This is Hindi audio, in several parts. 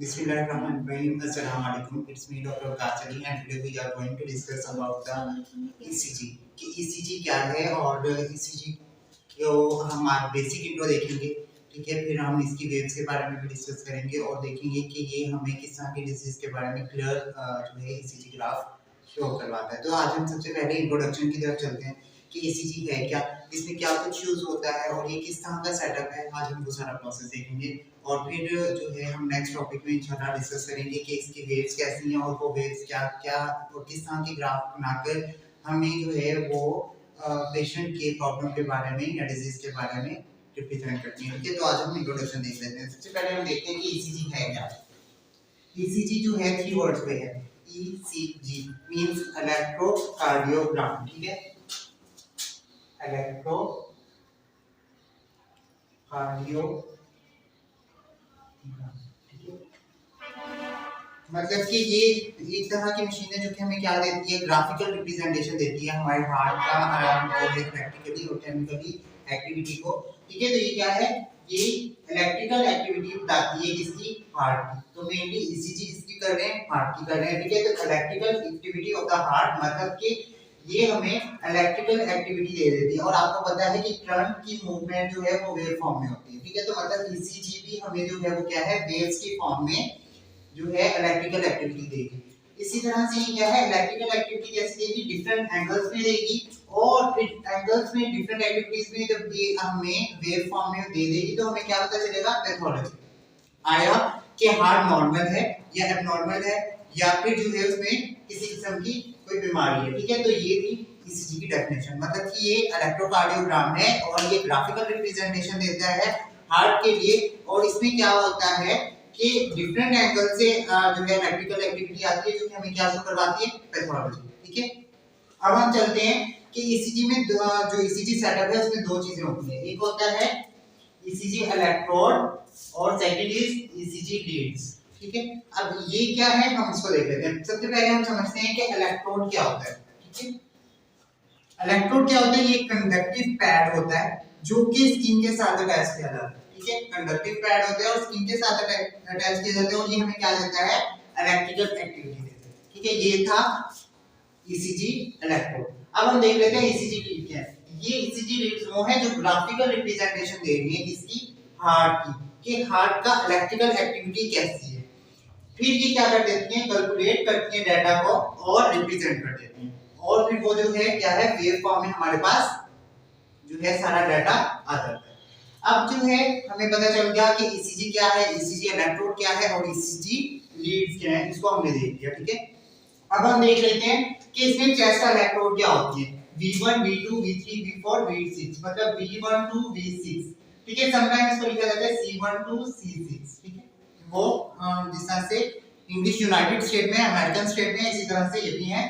Bismillahirrahmanirrahim. Assalamu alaikum. It's me, Dr. Kasali, and today we are going to discuss about the ECG. कि ECG क्या है और ECG को हम आज बेसिक इंट्रो देखेंगे, ठीक है। फिर हम इसकी वेव्स के बारे में भी डिस्कस करेंगे और देखेंगे कि ये हमें किस तरह की डिजीज के बारे में क्लियर जो है ECG ग्राफ शो करवाता है। तो आज हम सबसे पहले इंट्रोडक्शन की तरफ चलते हैं कि ECG है क्या, इसमें क्या कुछ यूज होता है और ये किस तरह का सेटअप है। आज हम वो सारा प्रोसेस देखेंगे और फिर जो है हम नेक्स्ट टॉपिक में इंशाल्लाह डिस्कस करेंगे कि इसकी वेव्स कैसी हैं और वो वेव्स क्या क्या और किस तरह की ग्राफ बनाकर हमें जो है वो पेशेंट के प्रॉब्लम के बारे में या डिजीज के बारे में रिप्रेजेंट करती है। ठीक है, तो आज हम इंट्रोडक्शन देख लेते हैं। सबसे पहले हम देखते हैं कि ECG है क्या। ECG जो है 3 वर्ड्स पे है। ECG मींस इलेक्ट्रोकार्डियोग्राम, ठीक है, इलेक्ट्रोकार्डियो मतलब कि ये एक तरह की मशीन है जो कि हमें क्या देती है, ग्राफिकल रिप्रेजेंटेशन देती है हमारे हार्ट का प्रैक्टिकली और केमिकली एक्टिविटी को। ठीक है, तो ये क्या है, ये इलेक्ट्रिकल एक्टिविटी बताती है किसकी, हार्ट की। तो मेनली ECG इसकी कर रहे हैं, हार्ट की कर रहे हैं। ठीक है, तो electrical activity of the heart मतलब कि ये हमें इलेक्ट्रिकल एक्टिविटी दे देती है। और आपको पता है कि करंट की मूवमेंट जो है वो वेव फॉर्म में होती है। ठीक है, तो मतलब ECG भी हमें जो है वो क्या है, वेव्स की फॉर्म में जो है इलेक्ट्रिकल एक्टिविटी देगी। इसी तरह से ये क्या है, इलेक्ट्रिकल एक्टिविटी कैसे देगी, डिफरेंट एंगल्स में देगी और एंगल्स में डिफरेंट एक्टिविटीज में जब ये हमें वेव फॉर्म में दे देगी तो हमें क्या पता चलेगा, पैथोलॉजी आया कि हार्ट नॉर्मल है या एबनॉर्मल है या फिर जो है उसमें किसी किस्म की कोई बीमारी है। ठीक है, तो ये थी ECG की डेफिनेशन, मतलब कि ये इलेक्ट्रोकार्डियोग्राम है और ये ग्राफिकल रिप्रेजेंटेशन देता है हार्ट के लिए। और इसमें क्या होता है कि डिफरेंट एंगल से जो है इलेक्ट्रिकल एक्टिविटी आती है जो कि हमें क्या शो करवाती है, पैथोलॉजी। ठीक है, अब हम चलते हैं कि ECG में जो ECG सेटअप है उसमें दो चीजें होती है। एक होता है ECG इलेक्ट्रोड और सेकंड इज ECG लीड्स। ठीक है, अब ये क्या है हम इसको देख लेते हैं। सबसे पहले हम समझते हैं कि इलेक्ट्रोड क्या होता है। ठीक है, इलेक्ट्रोड क्या होता है, ये कंडक्टिव पैड होता है जो कि स्किन के साथ अटैच किया जाता है। ठीक है, कंडक्टिव पैड होते हैं और स्किन के साथ अटैच किए जाते हैं और ये हमें क्या देता है, इलेक्ट्रिकल एक्टिविटी देता है। ठीक है, ये था ECG इलेक्ट्रोड। अब हम देख लेते हैं ECG लीड क्या है। ये ECG लीड वो है जो ग्राफिकल रिप्रेजेंटेशन दे रही है किसकी, हार्ट की, कि हार्ट का इलेक्ट्रिकल एक्टिविटी कैसी है। फिर ये क्या कर देती है, कैलकुलेट करती है डाटा को और रिप्रेजेंट कर देती है और फिर वो जो है क्या है, वेव फॉर्म में हमारे पास जो है सारा डाटा आ जाता है। अब जो है हमें पता चल गया कि ECG क्या है, ECG इलेक्ट्रोड क्या है और ECG लीड्स क्या है, इसको हमने देख लिया। ठीक है, अब हम देख लेते हैं कि इसमें चेस्ट इलेक्ट्रोड क्या होती है, V1 V2 V3 V4 V6, मतलब V1 to V6। ठीक है, समटाइम इसको लिखा जाता है C1 to C6। ठीक है, वो जिस तरह से इंग्लिश यूनाइटेड स्टेट में, अमेरिकन स्टेट में, इसी तरह से ये भी है।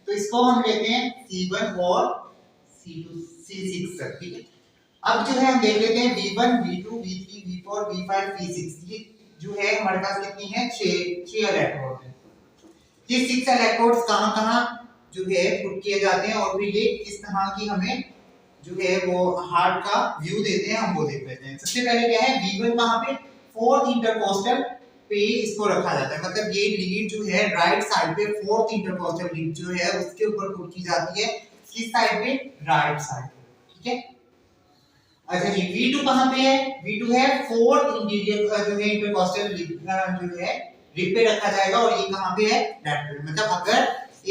तो इसको हम लेते हैं C1 और C2 C6 तक। ठीक है, अब जो है हम देख लेते हैं V1 V2 V3 V4 V5 V6। ये जो है हमारे पास कितनी है, 6 इलेक्ट्रोड है। ये 6 इलेक्ट्रोड्स कहां-कहां जो है पुट किए जाते हैं और फिर ये किस तरह की हमें जो है वो हार्ट का व्यू देते हैं, हम वो देख लेते हैं। सबसे पहले क्या है, V1 कहां पे, फोर्थ इंटरकोस्टल पे इसको रखा जाता है, मतलब ये लीड जो है राइट साइड पे, फोर्थ इंटरकोस्टल लीड जो है उसके ऊपर पुट की जाती है, किस साइड पे, राइट साइड। ठीक है, अच्छा जी, V2 कहां पे है, V2 है फोर्थ इंटीरियर जो है इंटरकोस्टल जो है रिप पे रखा जाएगा और ये कहां पे है, लेफ्ट पे। मतलब अगर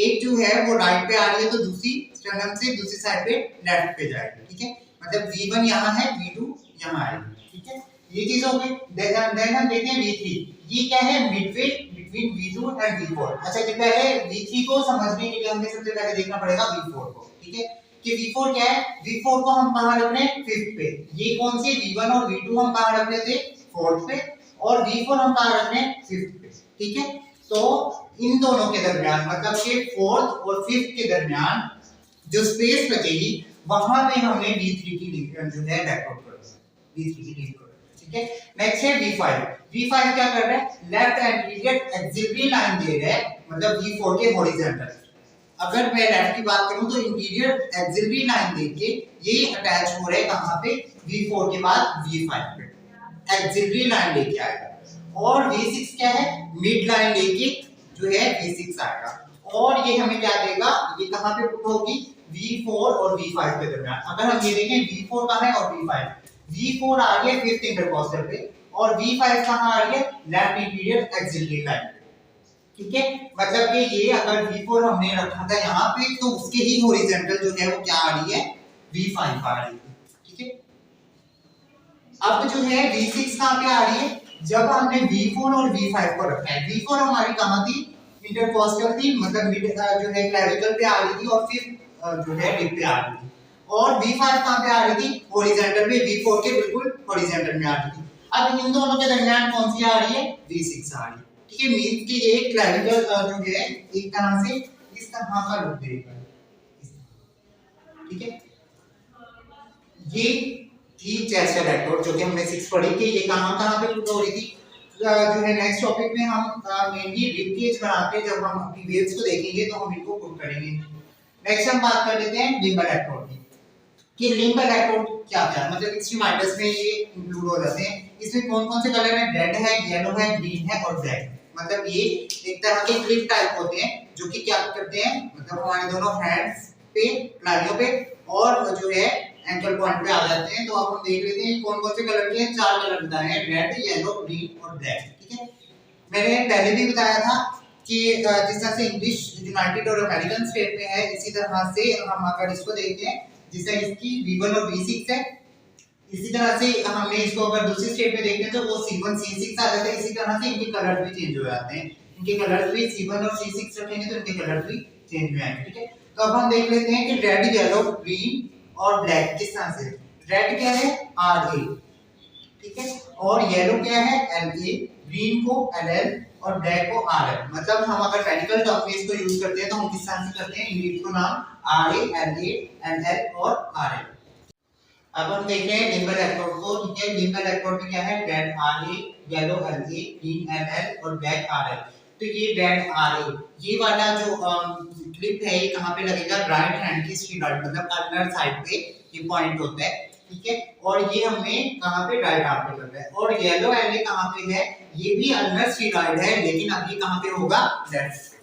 एक जो है वो राइट पे आ रही है तो दूसरी स्टर्नम से दूसरी साइड पे लेफ्ट पे जाएगी। ठीक है, मतलब V1 यहां है, V2 यहां आएगी। ठीक है, ये चीज हो गई। देन हम देखते हैं V3, ये क्या है, Midway between V2 and V4। अच्छा जी, पहले V3 को समझने के लिए हमें सबसे पहले देखना पड़ेगा V4 को। ठीक है, कि V4 क्या है, V4 को हम कहां रख रहे हैं, 5th पे। ये कौन सी, V1 और V2 हम कहां रख रहे थे, 4th पे, और V4 हम कहां रख रहे हैं, 5th पे। ठीक है, तो इन दोनों के दरमियान मतलब कि 4th और 5th के दरमियान जो स्पेस बचेगी वहां पे हमने V3 की जो है इलेक्ट्रोड कर दिया, V3 की लीड कर। ठीक है, नेक्स्ट है V5। V5 क्या कर रहा है, लेफ्ट एंटीरियर एक्सिलरी लाइन दे रहा है, मतलब V4 के हॉरिजॉन्टल। अगर मैं लेफ्ट की बात करूं तो इंटीरियर एक्सिलरी लाइन देके ये अटैच हो रहे हैं कहां पे, V4 के बाद V5 पे एक्सिलरी लाइन लेके आएगा। और V6 क्या है, मिड लाइन लेके जो है V6 आएगा, और ये हमें क्या देगा, ये कहां पे पुट होगी, V4 और V5 के दरमियान। अगर हम ये देखें V4 कहां है और V4 आ रही है फिफ्थ इंटरकोस्टल पे, और V5 कहां आ रही है, लेफ्ट इंटीरियर एक्सिलरी लाइन पे। ठीक है, मतलब कि ये अगर V4 हमने रखा था यहाँ पे, तो उसके ही हॉरिजॉन्टल जो है वो क्या आ रही है, V5 आ रही है। ठीक है, अब जो है V6 कहां पे आ रही है, जब हमने V4 और V5 को रखा है। V4 हमारी कहां थी, इंटरकोस्टल थी, मतलब मिड जो है क्लैविकल पे आ रही थी, और फिर जो है रिब पे आ रही थी। और V5 कहां पे आ रही थी, हॉरिजॉन्टल पे, V4 के बिल्कुल हॉरिजॉन्टल में आ रही थी। अब इन दोनों के दरमियान कौन सी आ रही है, V6 आ रही है। ठीक है, मींस कि ये क्लैविकल जो है एक तरह से इस तरह का लुक देगा। ठीक है, ये थी चेस्ट इलेक्ट्रोड जो कि हमने 6 पढ़ी कि ये कहां पे पुट हो रही थी। जो है नेक्स्ट टॉपिक में हम मेनली रिब केज बनाते हैं, जब हम अपनी वेव्स को देखेंगे तो हम इनको पुट करेंगे। नेक्स्ट हम बात कर लेते हैं लिम्ब इलेक्ट्रोड की, कि लिम्ब इलेक्ट्रोड क्या है, मतलब एक्सट्रीमाइटस में ये इंक्लूड हो जाते हैं। इसमें कौन-कौन से कलर हैं, रेड है, येलो है, ग्रीन है और ब्लैक। मतलब ये एक तरह के क्लिप टाइप होते हैं जो कि क्या करते हैं, मतलब हमारे दोनों हैंड्स पे, नालियों पे और जो है एंकल पॉइंट पे आ जाते हैं। तो अब हम देख लेते हैं कौन-कौन से कलर के हैं। 4 कलर बताए हैं, रेड, येलो, ग्रीन और ब्लैक। ठीक है, मैंने पहले भी बताया था कि जिस तरह से इंग्लिश यूनाइटेड और अमेरिकन स्टेट में है, इसी तरह से हम अगर इसको देखते हैं, जिस तरह इसकी V1 और V6 है, इसी तरह से हमने इसको अगर दूसरी स्टेट में देखते हैं तो वो C1 C6 आ जाता है। इसी तरह से इनके कलर भी चेंज हो जाते हैं, इनके कलर भी C1 और C6 रखेंगे तो इनके कलर भी चेंज हो जाएंगे। ठीक है, तो अब हम देख लेते हैं कि रेड, येलो, ग्रीन और ब्लैक किस तरह से। रेड क्या है, RA, ठीक है, और येलो क्या है, LA, ग्रीन को LL और ब्लैक को RL। मतलब हम अगर प्रैक्टिकल टर्म में इसको यूज करते हैं तो हम किस तरह से करते हैं, इन लीड को नाम RA, LA, LL और RL। अब हम देखते हैं लिम्ब इलेक्ट्रोड को। ठीक है, लिम्ब इलेक्ट्रोड में क्या है, red RA, yellow LA, green LL और ब्लैक RL। तो ये रेड RA, ये वाला जो क्लिप है ये कहां पे लगेगा, राइट हैंड की स्टीरॉइड, मतलब अल्नर साइड पे ये पॉइंट होता है। ठीक है, और ये हमें कहां पे, राइट आर्म पे लग रहा है। और येलो LA कहां पे है, ये भी अल्नर स्टीरॉइड है, लेकिन अब ये कहां पे होगा, लेफ्ट।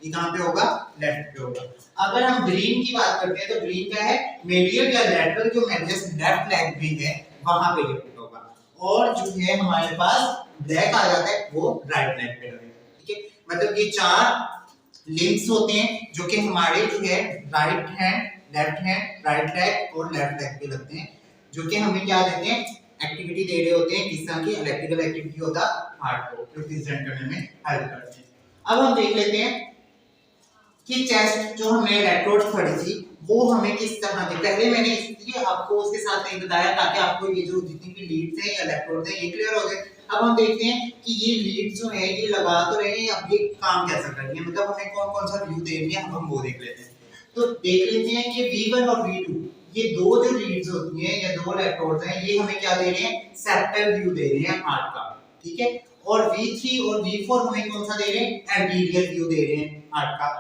ये कहां पे होगा, लेफ्ट पे होगा। अगर हम ग्रीन की बात करते हैं तो ग्रीन क्या है, मीडियल या लैटरल जो मेडियस लेफ्ट लेग भी है वहां पे ये पुट होगा। और जो है हमारे पास ब्लैक आ जाता है वो राइट लेग पे लगेगा। ठीक है, मतलब ये 4 लिम्ब्स होते हैं जो कि हमारे जो है right hand, left hand, right leg और लेफ्ट लेग पे लगते हैं, जो कि हमें क्या देते हैं, एक्टिविटी दे रहे होते हैं, किस तरह की इलेक्ट्रिकल एक्टिविटी होता हार्ट को रिप्रेजेंट करने में हेल्प करते हैं। अब हम देख लेते हैं कि चेस्ट जो हमने इलेक्ट्रोड पढ़ी थी वो हमें किस तरह की, पहले मैंने इसलिए आपको उसके साथ नहीं बताया ताकि आपको ये जो जितनी भी लीड्स हैं या इलेक्ट्रोड्स हैं ये क्लियर हो जाए। अब हम देखते हैं कि ये लीड्स जो है ये लगा तो रहे हैं, अब ये काम कैसा कर रही है, मतलब हमें कौन कौन सा व्यू दे रही है, हम वो देख लेते हैं। तो देख लेते हैं कि V1 और V2 ये दो जो लीड्स होती हैं या दो इलेक्ट्रोड्स हैं, ये हमें क्या दे रहे हैं, सेप्टल व्यू दे रहे हैं हार्ट का। ठीक है, और V3 और V4 हमें कौन सा दे रहे हैं, एंटीरियर व्यू दे रहे हैं हार्ट का।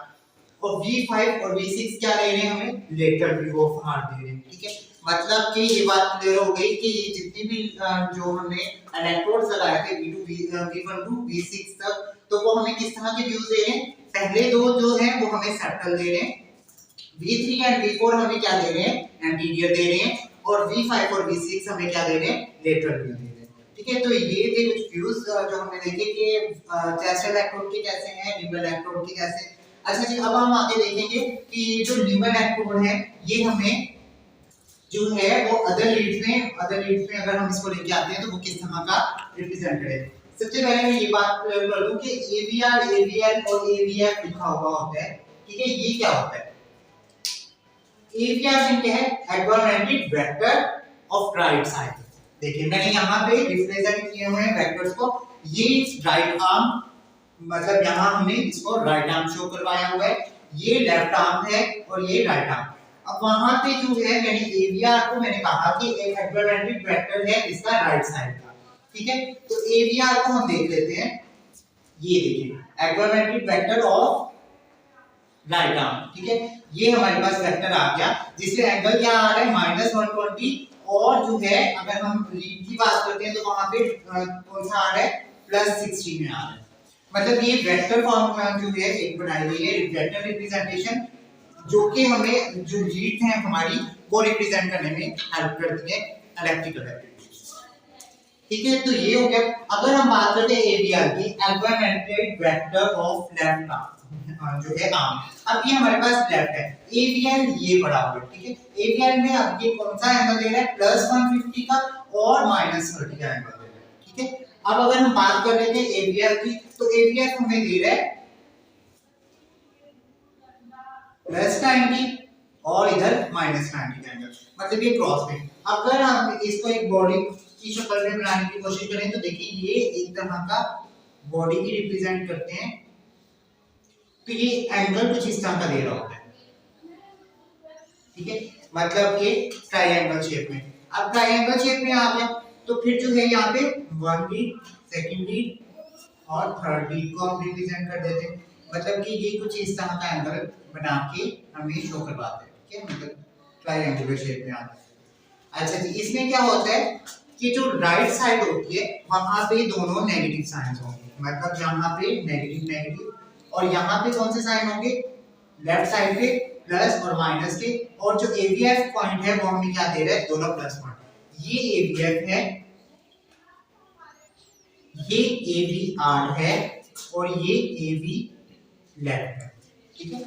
और V5 और V6 क्या दे रहे हैं, हमें लेटरल व्यू ऑफ हार्ट दे रहे हैं। ठीक है, मतलब कि ये बात क्लियर हो गई कि ये जितनी भी जो हमने इलेक्ट्रोड्स लगाए थे V1 टू V6 तक, तो वो हमें किस तरह के व्यूज दे रहे हैं, पहले दो जो हैं वो हमें सेप्टल दे रहे हैं, V3 एंड V4 हमें क्या दे रहे हैं, एंटीरियर दे रहे हैं, और V5 और V6 हमें क्या दे रहे हैं, लेटरल व्यू दे रहे हैं। ठीक है, तो ये थे कुछ व्यूज जो हमने देखे कि चेस्ट इलेक्ट्रोड के कैसे हैं, लिम्ब इलेक्ट्रोड के कैसे। अच्छा जी, अब हम आगे देखेंगे कि जो लिम्ब इलेक्ट्रोड है ये हमें जो है वो अदर लीड्स में अगर हम इसको लेके आते हैं तो वो किस तरह का रिप्रेजेंट करें। सबसे पहले मैं ये बात क्लियर कर दूं कि AVR, AVL और AVF लिखा हुआ होता है। ठीक है, ये क्या होता है, AVR मीन क्या है, एग्लोमेरेटेड वेक्टर ऑफ राइट साइड। देखिए मैंने यहाँ पे रिप्रेजेंट किए हुए हैं वेक्टर्स को, ये राइट आर्म, मतलब यहाँ हमने इसको राइट आर्म शो करवाया हुआ है, ये लेफ्ट आर्म है और ये राइट आर्म। अब वहां पे जो है मैंने AVR को मैंने कहा कि एक एग्लोमेरेटेड वेक्टर है इसका राइट साइड का। ठीक है, तो AVR को हम देख लेते हैं, ये देखिए एग्लोमेरेटेड वेक्टर ऑफ राइट आर्म। ठीक है, ये हमारे पास वेक्टर आ गया जिसमें एंगल क्या आ रहा है, -120, और जो है अगर हम लीड की बात करते हैं तो वहां पे कौन सा आ रहा है, +60 में आ रहा है। मतलब ये वेक्टर फॉर्म जो है एक बनाई गई है वेक्टर रिप्रेजेंटेशन, जो कि हमें जो लीड है हमारी वो रिप्रेजेंट करने में हेल्प करती है इलेक्ट्रिकल एक्टिविटीज। ठीक है, तो ये हो गया। अगर हम बात करते हैं एबीआर की, एग्रीमेंटेड वेक्टर ऑफ लेफ्ट आर्म जो है आर्म, अब ये हमारे पास लेफ्ट है, एबीआर ये बड़ा हुआ, ठीक है। एबीआर में अब ये कौन सा एंगल दे रहा है, +150 का और -30 का एंगल दे रहा है, ठीक है। अब अगर हम बात कर लेते हैं एबीआर की, तो एबीआर हमें दे रहा है +90 और इधर -90 का एंगल, मतलब ये क्रॉस में। अगर हम इसको एक बॉडी की शक्ल में बनाने की कोशिश करें तो देखिए ये एक तरह का बॉडी की रिप्रेजेंट करते हैं, तो ये एंगल कुछ इस तरह का दे रहा होता है, ठीक है। मतलब ये ट्रायंगल शेप में। अब ट्रायंगल शेप में आ गया तो फिर जो है यहाँ पे 1 लीड, सेकंड लीड और थर्ड लीड को हम रिप्रेजेंट कर देते हैं, मतलब कि ये कुछ इस तरह का एंगल बना के हमें शो करवाते हैं, ठीक है, मतलब ट्रायंगुलर शेप में आता है। अच्छा जी, इसमें क्या होता है कि जो राइट साइड होती है वहां पे दोनों नेगेटिव साइंस होंगे, मतलब यहाँ पे नेगेटिव नेगेटिव, और यहाँ पे कौन से साइन होंगे, लेफ्ट साइड पे प्लस और माइनस के, और जो एबीएफ पॉइंट है वो हमें क्या दे रहा है, दोनों प्लस पॉइंट। ये एबीएफ है, ये एबीआर है और ये एबी लेफ्ट है, ठीक है।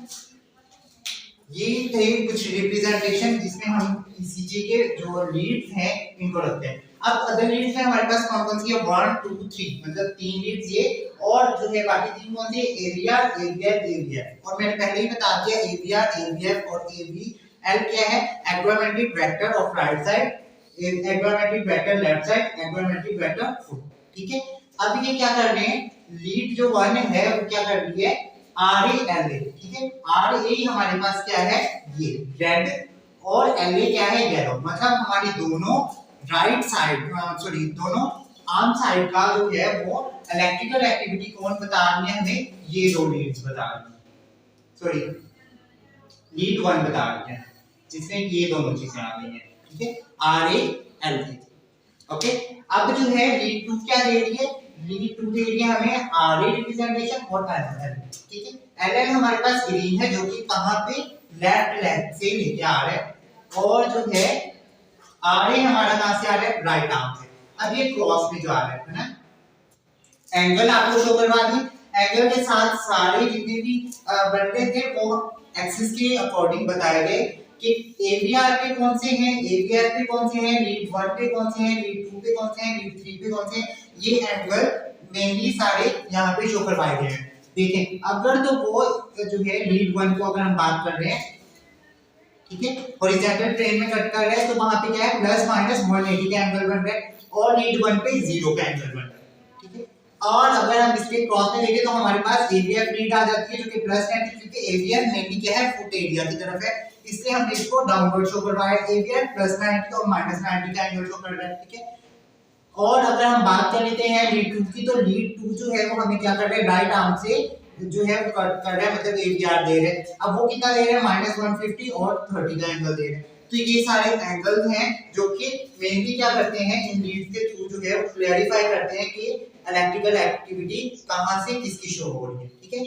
ये थे कुछ रिप्रेजेंटेशन जिसमें हम ईसीजी के जो लीड्स हैं इनको रखते हैं। अब अदर लीड्स में हमारे पास कौन कौन सी है, 1 2 3, मतलब 3 लीड्स ये, और जो है बाकी 3 कौन सी, एबीआर एबीआर एबीआर, और मैंने पहले ही बता दिया एबीआर एबीएफ और एबीएल क्या है, augmented vector of right side, augmented vector left side, augmented vector foot, ठीक है। अब ये क्या कर रहे हैं, लीड जो 1 है वो क्या कर रही है, आर ए एल ए, ठीक है। आर ए हमारे पास क्या है, ये रेड, और एल ए क्या है, येलो, मतलब हमारी दोनों राइट साइड, सॉरी दोनों आर्म साइड का जो है वो इलेक्ट्रिकल एक्टिविटी कौन बता रही है हमें, ये दो लीड्स बता रही है, सॉरी लीड 1 बता रही है, जिसमें ये दोनों चीजें आ गई हैं, ठीक है, R A L A, okay. अब जो है लीड 2 क्या दे रही है, लीड 2 दे रही है हमें आर ए रिप्रेजेंटेशन और एल एल, ठीक है। एल एल हमारे पास ग्रीन है जो कि कहां पे, लेफ्ट लेग से लेके आ रहा है, और जो है आर ए हमारा कहां से आ रहा है, राइट आर्म से। अब ये क्रॉस में जो आ रहा है ना, एंगल आपको शो करवा दी, एंगल के साथ सारे जितने भी बनते थे वो एक्सिस के अकॉर्डिंग बताए गए कि एबीआर पे कौन से हैं, एबीआर पे कौन से हैं, लीड 1 पे कौन से हैं, लीड 2 पे कौन से हैं, लीड 3 पे कौन से हैं, ये एंगल मेनली सारे यहाँ पे शो करवाए गए हैं। देखें अगर तो वो जो है लीड 1 को अगर हम बात कर रहे हैं, ठीक है, हॉरिजॉन्टल प्लेन में कट कर रहे हैं, तो वहां पे क्या है, +-180 का एंगल बन रहा है, और लीड 1 पे 0 का एंगल बन रहा है, ठीक है। और अगर हम इसके क्रॉस में देखें तो हमारे पास एबीएफ लीड आ जाती है जो कि +90, क्योंकि एबीएफ मेनली क्या है, फुट एरिया की तरफ है, इसलिए हमने इसको डाउनवर्ड शो करवाया, एबीएफ +90 और -90 का एंगल शो कर रहा है, ठीक है। और अगर हम बात कर लेते हैं लीड 2 की, तो लीड 2 जो है वो हमें क्या कर रहे हैं, राइट आर्म से जो है कट कर रहा है, मतलब एबीआर दे रहे हैं। अब वो कितना दे रहे हैं, -150 और 30 का एंगल दे रहे हैं। तो ये सारे एंगल्स हैं जो कि मेनली क्या करते हैं, इन लीड्स के थ्रू जो है वो क्लैरिफाई करते हैं कि इलेक्ट्रिकल एक्टिविटी कहां से किसकी शो हो रही है, ठीक है।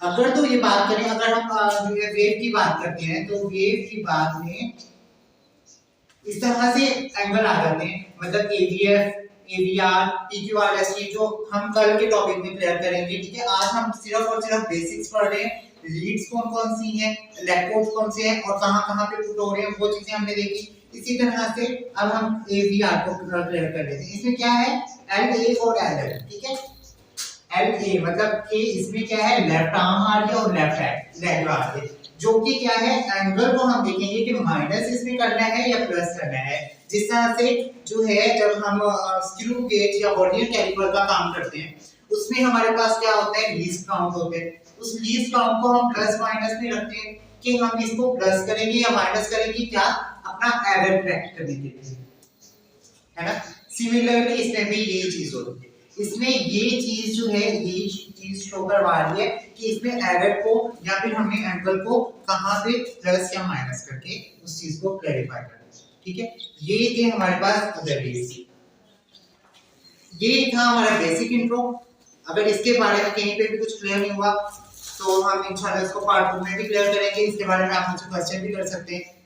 अगर तो ये बात करें, अगर हम जो है वेव की बात करते हैं, तो वेव की बात में इस तरह से एंगल आ जाते हैं, मतलब एबीएफ एबीआर पीक्यूआर एसटी, जो हम कल के टॉपिक में क्लियर करेंगे, ठीक है। आज हम सिर्फ और सिर्फ बेसिक्स पढ़ रहे हैं, लीड्स कौन कौन सी हैं, इलेक्ट्रोड्स कौन से हैं और कहां कहां पे पुट हो रहे हैं, वो चीजें हमने देखी। इसी तरह से अब हम एबीआर को क्लियर कर लेते हैं। इसमें क्या है, एल ए और एल एल, ठीक है। एल ए मतलब कि इसमें क्या है, लेफ्ट आर्म आ रही है और लेफ्ट हैंड लेग आ रही है, जो कि क्या है, एंगल को हम देखेंगे कि माइनस इसमें करना है या प्लस करना है। जिस तरह से जो है जब हम स्क्रू गेज या वर्नियर कैलिपर का काम करते हैं, उसमें हमारे पास क्या होता है, लीस्ट काउंट होते हैं। उस लीस्ट काउंट को हम प्लस माइनस में रखते हैं कि हम इसको प्लस करेंगे या माइनस करेंगे, क्या, अपना एरर करेक्ट करने के लिए, है ना। सिमिलरली इसमें भी यही चीज होती है, इसमें ये चीज जो है, ये चीज शो करवा रही है कि इसमें एरर को या फिर हमने एंगल को कहां पे प्लस या माइनस करके उस चीज को क्लैरिफाई करना है, ठीक है। ये थे हमारे पास अदर रीड्स। ये था हमारा बेसिक इंट्रो। अगर इसके बारे में कहीं पे भी कुछ क्लियर नहीं हुआ तो हम इंशाल्लाह इसको पार्ट 2 में भी क्लियर करेंगे। इसके बारे में आप मुझसे क्वेश्चन भी कर सकते हैं।